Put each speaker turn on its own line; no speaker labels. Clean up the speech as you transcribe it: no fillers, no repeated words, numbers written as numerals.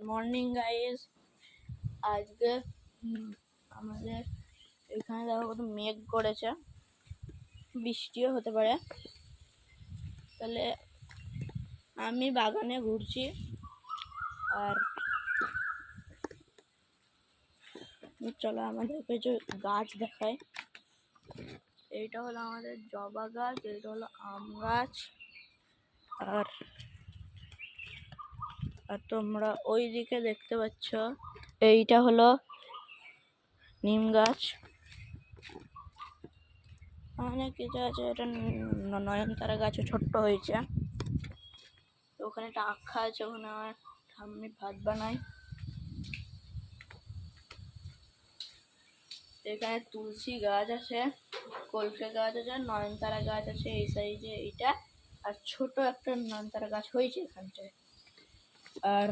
Morning guys. আজকে আমাদের এখানে দেখো কত মেঘ করেছে, বৃষ্টিও হতে পারে। তাহলে আমি বাগানে ঘুরছি আর চলো আমাদের কিছু গাছ দেখায়। এইটা হলো আমাদের জবা গাছ, এইটা হলো আম গাছ, আর তোমরা ওই দিকে দেখতে পাচ্ছ এইটা হলো নিম গাছ। অনেক কিছু আছে। এটা নয়নতারা গাছও ছোট্ট হয়েছে। তো ওখানে একটা আখা আছে, ওখানে আমার ঠাম্মি ভাত বানায়। এখানে তুলসী গাছ আছে, কলকে গাছ আছে, নয়নতারা গাছ আছে এই সাইজে এইটা, আর ছোট একটা নয়নতারা গাছ হয়েছে এখানটায়। আর